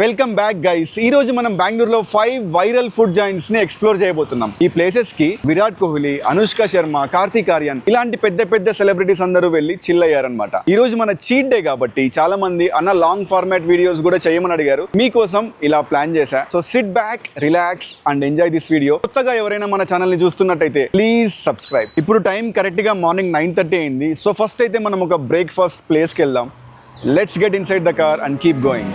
Welcome back guys. ఈ రోజు మనం బెంగళూరులో 5 వైరల్ ఫుడ్ జాయింట్స్ ని ఎక్స్ప్లోర్ చేయబోతున్నాం. ఈ ప్లేసెస్ కి విరాట్ కోహ్లీ, అనుష్క శర్మ, కార్తిక్ ఆర్యన్ ఇలాంటి పెద్ద పెద్ద సెలబ్రిటీస్ అందరూ వెళ్ళి చిల్ అయ్యారనమాట. ఈ రోజు మన చీట్ డే కాబట్టి చాలా మంది అన్న లాంగ్ ఫార్మాట్ వీడియోస్ కూడా చేయమని అడిగారు. మీకోసం ఇలా ప్లాన్ చేశా. So SIT back, relax and enjoy this video. కొత్తగా ఎవరైనా మన ఛానల్ ని చూస్తున్నట్టయితే ప్లీజ్ సబ్స్క్రైబ్. ఇప్పుడు టైం కరెక్ట్ గా మార్నింగ్ 9:30 అయింది. సో ఫస్ట్ అయితే మనం ఒక బ్రేక్ఫాస్ట్ ప్లేస్ కి వెళ్దాం. Let's get inside the car and keep going.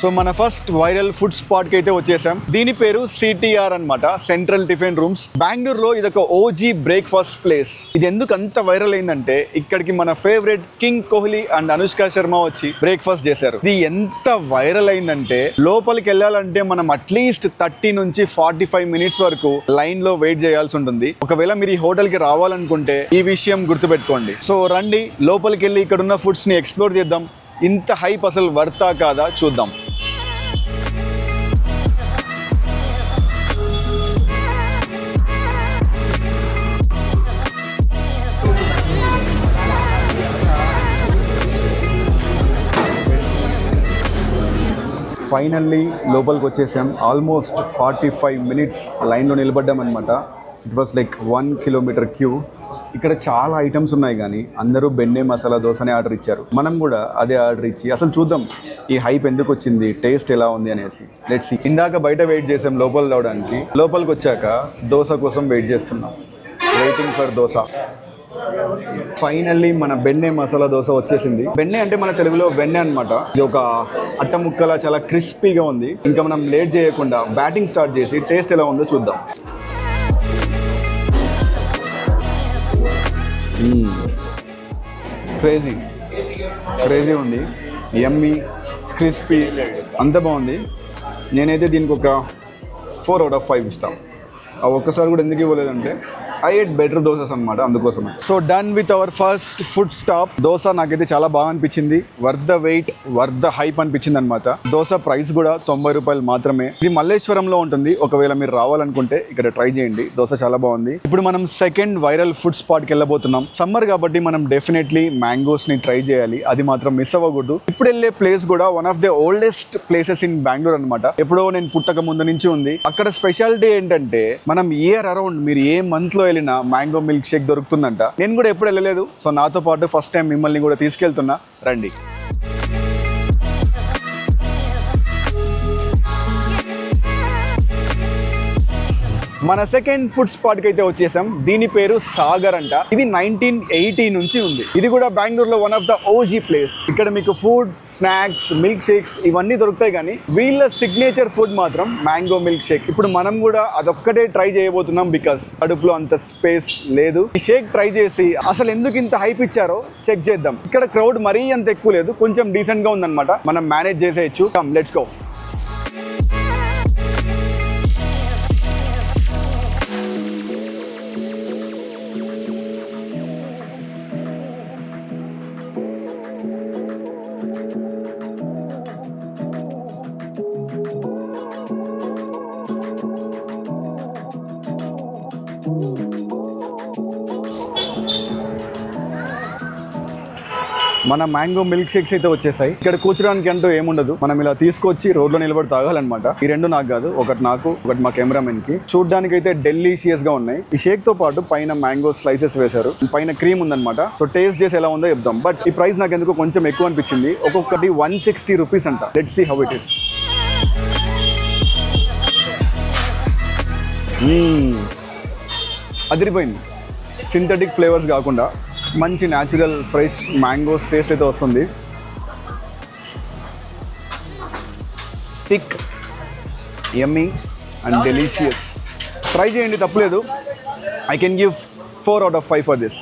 So మన ఫస్ట్ వైరల్ ఫుడ్ స్పాట్ కి అయితే వచ్చేసాం. దీని పేరు సిటిఆర్ అన్నమాట, సెంట్రల్ టిఫిన్ రూమ్స్. బెంగళూరులో ఇది ఒక ఓజీ బ్రేక్ఫాస్ట్ ప్లేస్. ఇది ఎందుకు అంత వైరల్ అయిందంటే ఇక్కడికి మన favourite king Kohli and Anushka Sharma వచ్చి బ్రేక్ఫాస్ట్ చేశారు. ఇది ఎంత వైరల్ అయిందంటే లోపలికి వెళ్ళాలంటే మనం అట్లీస్ట్ 30 నుంచి 45 మినిట్స్ వరకు లైన్ లో వెయిట్ చేయాల్సి ఉంటుంది. ఒకవేళ మీరు ఈ హోటల్ కి రావాలనుకుంటే ఈ విషయం గుర్తుపెట్టుకోండి. సో రండి లోపలికి వెళ్ళి ఇక్కడ ఉన్న ఫుడ్స్ ని ఎక్స్ప్లోర్ చేద్దాం. ఇంత హైప్ అసలు వర్తా కాదా చూద్దాం. ఫైనల్లీ లోపలికి వచ్చేసాం. ఆల్మోస్ట్ 45 మినిట్స్ లైన్లో నిలబడ్డాం అనమాట. It was like 1 kilometre queue. ఇక్కడ చాలా ఐటమ్స్ ఉన్నాయి కానీ అందరూ బెన్నె మసాలా దోశనే ఆర్డర్ ఇచ్చారు. మనం కూడా అదే ఆర్డర్ ఇచ్చి అసలు చూద్దాం ఈ హైప్ ఎందుకు వచ్చింది, టేస్ట్ ఎలా ఉంది అనేసి. Let's see. ఇందాక బయట వెయిట్ చేసాం లోపల రావడానికి. లోపలికి వచ్చాక దోశ కోసం వెయిట్ చేస్తున్నాం. Waiting for dosa. ఫైనల్లీ మన బెన్నె మసాలా దోశ వచ్చేసింది. బెన్నె అంటే మన తెలుగులో వెన్నె అనమాట. ఇది ఒక అట్ట ముక్కలా చాలా క్రిస్పీగా ఉంది. ఇంకా మనం లేట్ చేయకుండా బ్యాటింగ్ స్టార్ట్ చేసి టేస్ట్ ఎలా ఉందో చూద్దాం. క్రేజీ ఉంది. యమ్మీ, క్రిస్పీ, అంత బాగుంది. నేనైతే దీనికి ఒక 4 out of 5 ఇస్తాను. ఆ ఒక్కసారి కూడా ఎందుకు ఇవ్వలేదంటే ఐ ఎట్ బెటర్ దోసెస్ అనమాట, అందుకోసమే. So done with our first food stop. Dosa నాకైతే చాలా బాగా అనిపించింది. Worth the wait, worth the hype అనిపించింది అనమాట. దోశ ప్రైస్ కూడా 90 రూపాయలు మాత్రమే. ఇది మల్లేశ్వరంలో ఉంటుంది. ఒకవేళ మీరు రావాలనుకుంటే ఇక్కడ ట్రై చేయండి. దోశ చాలా బాగుంది. ఇప్పుడు మనం సెకండ్ వైరల్ ఫుడ్ స్పాట్కి వెళ్ళబోతున్నాం. సమ్మర్ కాబట్టి మనం డెఫినెట్లీ మ్యాంగోస్ ని ట్రై చేయాలి. అది మాత్రం మిస్ అవ్వకూడదు. ఇప్పుడు వెళ్ళే ప్లేస్ కూడా one of the oldest places in Bengaluru అనమాట. ఎప్పుడో నేను పుట్టక ముందు నుంచి ఉంది. అక్కడ స్పెషాలిటీ ఏంటంటే మనం ఇయర్ అరౌండ్ మీరు ఏ మంత్ లో వెళ్ళినా మ్యాంగో మిల్క్ షేక్ దొరుకుతుందంట. నేను కూడా ఎప్పుడు వెళ్ళలేదు. సో నాతో పాటు ఫస్ట్ టైం మిమ్మల్ని కూడా తీసుకెళ్తున్నా, రండి. మన సెకండ్ ఫుడ్ స్పాట్ కి అయితే వచ్చేసాం. దీని పేరు సాగర్ అంట. ఇది 1980 నుంచి ఉంది. ఇది కూడా బెంగళూరులో one of the OG place. ఇక్కడ మీకు ఫుడ్, స్నాక్స్, మిల్క్ షేక్స్ ఇవన్నీ దొరుకుతాయి కానీ వీళ్ళ సిగ్నేచర్ ఫుడ్ మాత్రం మ్యాంగో మిల్క్ షేక్. ఇప్పుడు మనం కూడా అదొక్కటే ట్రై చేయబోతున్నాం. బికాస్ కడుపులో అంత స్పేస్ లేదు. ఈ షేక్ ట్రై చేసి అసలు ఎందుకు ఇంత హైప్ ఇచ్చారో చెక్ చేద్దాం. ఇక్కడ క్రౌడ్ మరీ అంత ఎక్కువ లేదు, కొంచెం డీసెంట్ గా ఉందన్నమాట. మనం మేనేజ్ చేసేయచ్చు. Come let's go. మన మ్యాంగో మిల్క్ షేక్స్ అయితే వచ్చేసాయి. ఇక్కడ కూర్చోడానికి అంటూ ఏముండదు. మనం ఇలా తీసుకొచ్చి రోడ్లో నిలబడి తాగాలన్నమాట. ఈ రెండు నాకు కాదు, ఒకటి నాకు, ఒకటి మా కెమెరామెన్ కి. చూడడానికి అయితే డెలీషియస్ గా ఉన్నాయి. ఈ షేక్ తో పాటు పైన మ్యాంగో స్లైసెస్ వేశారు, పైన క్రీమ్ ఉందన్నమాట. సో టేస్ట్ చేసి ఎలా ఉందో చెప్దాం. బట్ ఈ ప్రైస్ నాకు ఎందుకు కొంచెం ఎక్కువ అనిపించింది. ఒక్కొక్కటి 160 రూపీస్ అంట. Let's see how it is. అదిరిపోయింది. సింథటిక్ ఫ్లేవర్స్ కాకుండా మంచి న్యాచురల్ ఫ్రెష్ మ్యాంగోస్ టేస్ట్ అయితే వస్తుంది. Thick, yummy and delicious. Try చేయండి, తప్పులేదు. I can give 4 out of 5 for this.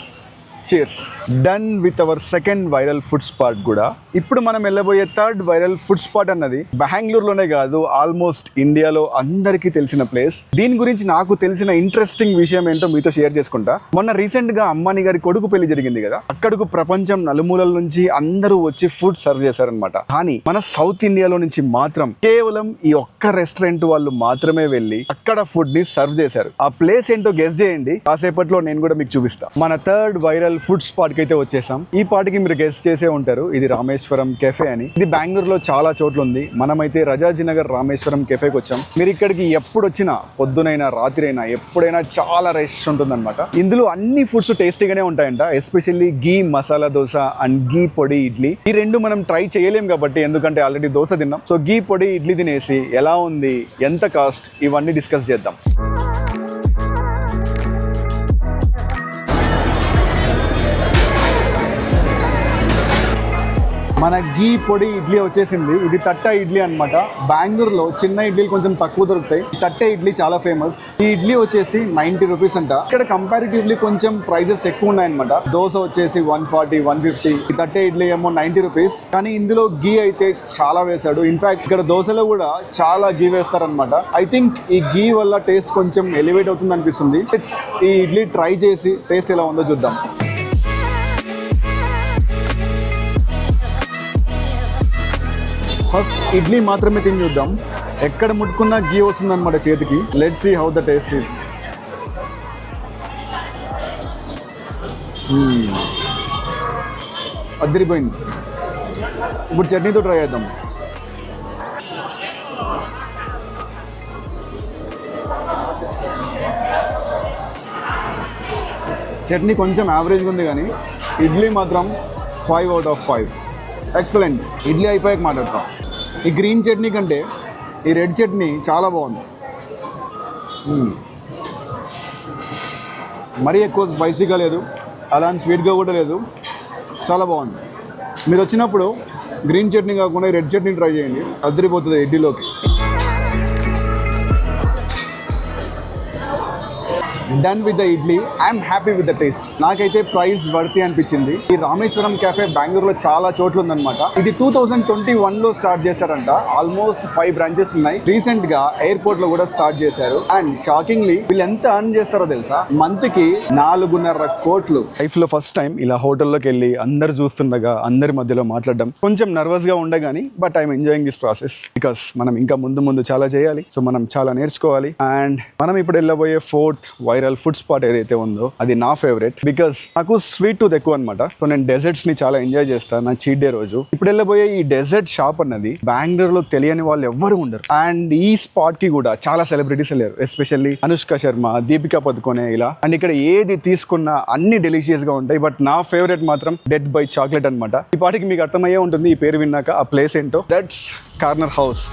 Cheers. Done with our second viral food spot కూడా. ఇప్పుడు మనం వెళ్ళబోయే థర్డ్ వైరల్ ఫుడ్ స్పాట్ అన్నది బెంగళూరులోనే కాదు, ఆల్మోస్ట్ ఇండియాలో అందరికీ తెలిసిన ప్లేస్. దీని గురించి నాకు తెలిసిన ఇంట్రెస్టింగ్ విషయం ఏంటో మీతో షేర్ చేసుకుంటా. మొన్న రీసెంట్ గా అంబానీ గారి కొడుకు పెళ్లి జరిగింది కదా, అక్కడకు ప్రపంచం నలుమూలల నుంచి అందరూ వచ్చి ఫుడ్ సర్వ్ చేశారనమాట. కానీ మన సౌత్ ఇండియాలో నుంచి మాత్రం కేవలం ఈ ఒక్క రెస్టారెంట్ వాళ్ళు మాత్రమే వెళ్ళి అక్కడ ఫుడ్ ని సర్వ్ చేశారు. ఆ ప్లేస్ ఏంటో గెస్ చేయండి, కాసేపట్లో నేను కూడా మీకు చూపిస్తా. మన థర్డ్ వైరల్ ఫుడ్ స్పాట్ కి అయితే వచ్చేసాం. ఈ పాటికి మీరు గెస్ చేసే ఉంటారు, ఇది రామేశ్వరం కెఫే అని. ఇది బెంగళూరులో చాలా చోట్ల ఉంది. మనమైతే రాజాజీనగర్ రామేశ్వరం కెఫేకి వచ్చాం. మీరు ఇక్కడికి ఎప్పుడు వచ్చినా, పొద్దునైనా రాత్రి అయినా ఎప్పుడైనా చాలా రష్ ఉంటుందన్నమాట. ఇందులో అన్ని ఫుడ్స్ టేస్టీగానే ఉంటాయంట. Especially ghee masala dosa and ghee podi idli. ఈ రెండు మనం ట్రై చేయలేం కాబట్టి, ఎందుకంటే ఆల్రెడీ దోశ తిన్నాం. సో గీ పొడి ఇడ్లీ తినేసి ఎలా ఉంది, ఎంత కాస్ట్, ఇవన్నీ డిస్కస్ చేద్దాం. మన గీ పొడి ఇడ్లీ వచ్చేసింది. ఇది తట్ట ఇడ్లీ అనమాట. బెంగళూరులో చిన్న ఇడ్లీలు కొంచెం తక్కువ దొరుకుతాయి. తట్టే ఇడ్లీ చాలా ఫేమస్. ఈ ఇడ్లీ వచ్చేసి 90 రూపీస్ అంట. ఇక్కడ కంపారిటివ్లీ కొంచెం ప్రైజెస్ ఎక్కువ ఉన్నాయన్నమాట. దోశ వచ్చేసి 140, 150. ఈ తట్టే ఇడ్లీ ఏమో 90 రూపీస్. కానీ ఇందులో గీ అయితే చాలా వేశాడు. ఇన్ఫాక్ట్ ఇక్కడ దోశలో కూడా చాలా గీ వేస్తారనమాట. ఐ థింక్ ఈ గీ వల్ల టేస్ట్ కొంచెం ఎలివేట్ అవుతుంది అనిపిస్తుంది. ఈ ఇడ్లీ ట్రై చేసి టేస్ట్ ఎలా ఉందో చూద్దాం. ఫస్ట్ ఇడ్లీ మాత్రమే తిని చూద్దాం. ఎక్కడ ముట్టుకున్నా గీ వస్తుందన్నమాట చేతికి. Let's see how the taste is. అదిరిపోయింది. ఇప్పుడు చట్నీతో ట్రై చేద్దాం. చట్నీ కొంచెం యావరేజ్గా ఉంది, కానీ ఇడ్లీ మాత్రం 5 out of 5. ఎక్సలెంట్. ఇడ్లీ అయిపోయాక మాట్లాడతాం. ఈ గ్రీన్ చట్నీ కంటే ఈ రెడ్ చట్నీ చాలా బాగుంది. మరీ ఎక్కువ స్పైసీగా లేదు, అలాంటి స్వీట్గా కూడా లేదు. చాలా బాగుంది. మీరు వచ్చినప్పుడు గ్రీన్ చట్నీ కాకుండా రెడ్ చట్నీ ట్రై చేయండి, అదిరిపోతుంది ఇడ్లీలోకి. Done with the idli. I'm happy with the taste. నాకైతే ప్రైస్ వర్తి అనిపించింది. ఈ రామేశ్వరం క్యాఫే బెంగళూరులో చాలా చోట్ల ఉందన్నమాట. ఇది 2021లో స్టార్ట్ చేశారంట. ఆల్మోస్ట్ 5 బ్రాంచెస్ ఉన్నాయి. రీసెంట్ గా ఎయిర్పోర్ట్ లో కూడా స్టార్ట్ చేశారు. అండ్ షాకింగ్లీ వీళ్ళు ఎంత అర్న్ చేస్తారో తెలుసా? మంత్ కి 4.5 కోట్లు. లైఫ్ లో ఫస్ట్ టైం ఇలా హోటల్లోకి వెళ్ళి అందరు చూస్తుండగా అందరి మధ్యలో మాట్లాడడం కొంచెం నర్వస్ గా ఉండగాని, but I'm enjoying this process because మనం ఇంకా ముందు చాలా చేయాలి. సో మనం చాలా నేర్చుకోవాలి. అండ్ మనం ఇప్పుడు వెళ్ళబోయే 4th వైరల్ ఫుడ్ స్పాట్ ఏదైతే ఉందో అది నా ఫేవరెట్. బికాస్ నాకు స్వీట్ టూత్ ఎక్కువ అనమాట. సో నేను డెజర్ట్స్ ని చాలా ఎంజాయ్ చేస్తాను నా చీట్ డే రోజు. ఇప్పుడు వెళ్ళబోయే ఈ డెజర్ట్ షాప్ అన్నది బెంగళూరులో తెలియని వాళ్ళు ఎవ్వరు ఉండరు. అండ్ ఈ స్పాట్ కి కూడా చాలా సెలబ్రిటీస్ వెళ్ళారు. ఎస్పెషల్లీ అనుష్క శర్మ, దీపికా పదుకొనే ఇలా. అండ్ ఇక్కడ ఏది తీసుకున్నా అన్ని డెలిషియస్ గా ఉంటాయి. బట్ నా ఫేవరెట్ మాత్రం డెత్ బై చాక్లెట్ అనమాట. ఈ పాటికి మీకు అర్థమయ్యే ఉంటుంది ఈ పేరు విన్నాక ఆ ప్లేస్ ఏంటో. That's corner house.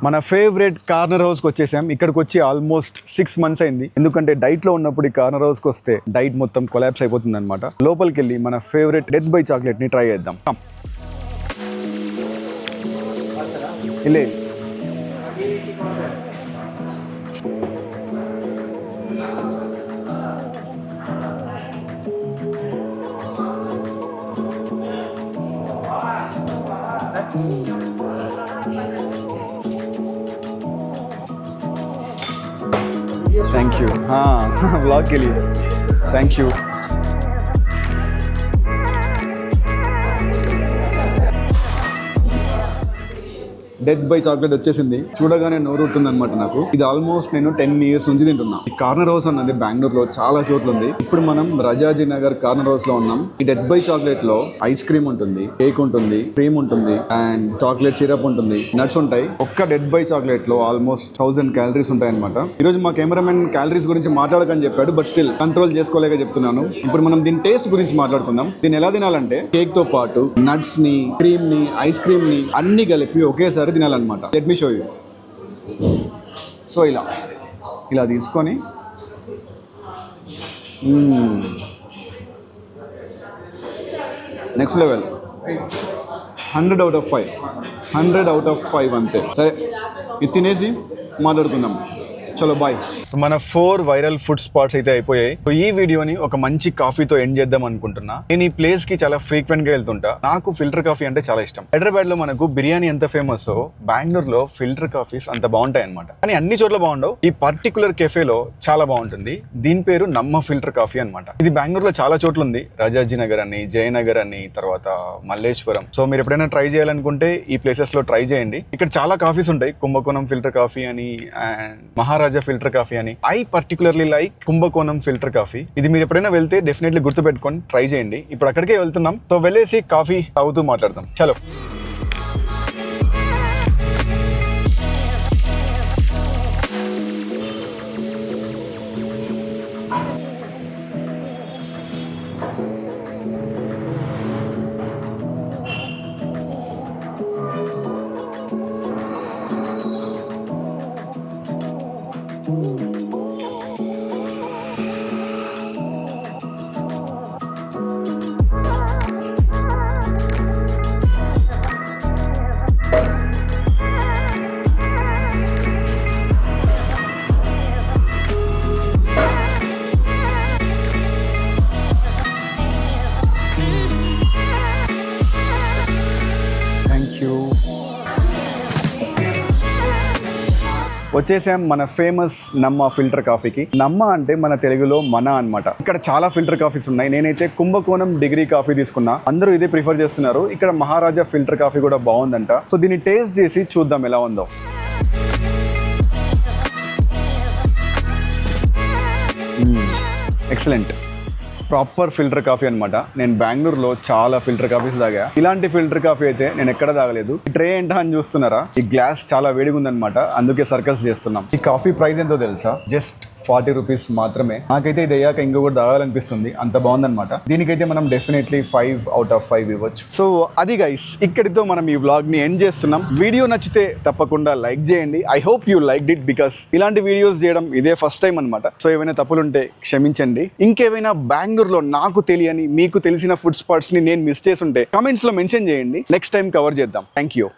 మన ఫేవరెట్ కార్నర్ హౌస్కి వచ్చేసాం. ఇక్కడికి వచ్చి ఆల్మోస్ట్ 6 months అయింది. ఎందుకంటే డైట్లో ఉన్నప్పుడు ఈ కార్నర్ హౌస్కి వస్తే డైట్ మొత్తం కొలాప్స్ అయిపోతుంది అనమాట. లోపలికి వెళ్ళి మన ఫేవరెట్ డెత్ బై చాక్లెట్ని ట్రై చేద్దాం. ఇల్లే थैंक यू. हाँ व्लॉग के लिए thank you. Death by chocolate వచ్చేసింది. చూడగానే నోరుతుంది అనమాట నాకు. ఇది ఆల్మోస్ట్ నేను 10 years నుంచి తింటున్నా. ఈ కార్నర్ హౌస్ అన్నది బెంగళూరులో చాలా చోట్ల ఉంది. ఇప్పుడు మనం రాజాజీ నగర్ కార్నర్ హౌస్ లో ఉన్నాం. ఈ డెత్ బై చాక్లెట్ లో ఐస్ క్రీమ్ ఉంటుంది, కేక్ ఉంటుంది, క్రీమ్ ఉంటుంది, అండ్ చాక్లెట్ సిరప్ ఉంటుంది, నట్స్ ఉంటాయి. ఒక్క డెత్ బై చాక్లెట్ లో ఆల్మోస్ట్ 1000 calories ఉంటాయి అనమాట. ఈ రోజు మా కెమెరామెన్ క్యాలరీస్ గురించి మాట్లాడకని చెప్పాడు, బట్ స్టిల్ కంట్రోల్ చేసుకోలేక చెప్తున్నాను. ఇప్పుడు మనం దీని టేస్ట్ గురించి మాట్లాడుకుందాం. దీన్ని ఎలా తినాలంటే కేక్ తో పాటు నట్స్ ని, క్రీమ్ ని, ఐస్ క్రీమ్ ని అన్ని కలిపి ఒకేసారి తినాలన్నమాట. Let me show you. So ఇలా తీసుకొని next level. 100 out of 5 100 out of 5 అంతే. సరే ఇది తినేసి మాట్లాడుకుందాం. చలో బాయ్. మన 4 వైరల్ ఫుడ్ స్పాట్స్ అయితే అయిపోయాయి. ఈ వీడియోని ఒక మంచి కాఫీతో ఎండ్ చేద్దాం అనుకుంటున్నా. నేను ఈ ప్లేస్ కి చాలా ఫ్రీక్వెంట్ గా వెళ్తుంటా. నాకు ఫిల్టర్ కాఫీ అంటే చాలా ఇష్టం. హైదరాబాద్ లో మనకు బిర్యానీ ఎంత ఫేమస్, బెంగళూరులో ఫిల్టర్ కాఫీస్ అంత బాగుంటాయి అనమాట. కానీ అన్ని చోట్ల బాగుండవు. ఈ పర్టికులర్ కెఫేలో చాలా బాగుంటుంది. దీని పేరు నమ్మ ఫిల్టర్ కాఫీ అనమాట. ఇది బెంగళూరులో చాలా చోట్ల ఉంది. రాజాజీ నగర్ అని, జయనగర్ అని, తర్వాత మల్లేశ్వరం. సో మీరు ఎప్పుడైనా ట్రై చేయాలనుకుంటే ఈ ప్లేసెస్ లో ట్రై చేయండి. ఇక్కడ చాలా కాఫీస్ ఉంటాయి. కుంభకోణం ఫిల్టర్ కాఫీ అని అండ్ మహారాజా ఫిల్టర్ కాఫీ అని. ఐ పర్టికులర్లీ లైక్ కుంభకోణం ఫిల్టర్ కాఫీ. ఇది మీరు ఎప్పుడైనా వెళ్తే డెఫినెట్లీ గుర్తు పెట్టుకొని ట్రై చేయండి. ఇప్పుడు అక్కడికే వెళ్తున్నాం. సో వెళ్ళేసి కాఫీ తాగుతూ మాట్లాడదాం. చలో. వచ్చేసాం మన ఫేమస్ నమ్మ ఫిల్టర్ కాఫీకి. నమ్మ అంటే మన తెలుగులో మన అన్నమాట. ఇక్కడ చాలా ఫిల్టర్ కాఫీస్ ఉన్నాయి. నేనైతే కుంభకోణం డిగ్రీ కాఫీ తీసుకున్నా. అందరూ ఇదే ప్రిఫర్ చేస్తున్నారు. ఇక్కడ మహారాజా ఫిల్టర్ కాఫీ కూడా బాగుందంట. సో దీన్ని టేస్ట్ చేసి చూద్దాం ఎలా ఉందో. ఎక్సలెంట్. ప్రాపర్ ఫిల్టర్ కాఫీ అనమాట. నేను బెంగళూరులో చాలా ఫిల్టర్ కాఫీస్ తాగా. ఇలాంటి ఫిల్టర్ కాఫీ అయితే నేను ఎక్కడ తాగలేదు. ఈ ట్రే ఏంటా అని చూస్తున్నారా? ఈ గ్లాస్ చాలా వేడిగా ఉందన్నమాట. అందుకే సర్కస్ చేస్తున్నాం. ఈ కాఫీ ప్రైస్ ఎంతో తెలుసా? జస్ట్ 40 రూపీస్ మాత్రమే. నాకైతే ఇది అయ్యాక ఇంకొకటి తాగాలనిపిస్తుంది. అంత బాగుందన్నమాట. దీనికైతే మనం డెఫినెట్లీ 5 out of 5 ఇవ్వచ్చు. సో అది గైస్, ఇక్కడితో మనం ఈ వ్లాగ్ ని ఎండ్ చేస్తున్నాం. వీడియో నచ్చితే తప్పకుండా లైక్ చేయండి. I hope you liked it because ఇలాంటి వీడియోస్ చేయడం ఇదే ఫస్ట్ టైం అనమాట. సో ఏమైనా తప్పులుంటే క్షమించండి. ఇంకేమైనా బెంగళూరులో నాకు తెలియని, మీకు తెలిసిన ఫుడ్ స్పాట్స్ ని నేను మిస్ చేసి ఉంటే కామెంట్స్ లో మెన్షన్ చేయండి. నెక్స్ట్ టైం కవర్ చేద్దాం. Thank you.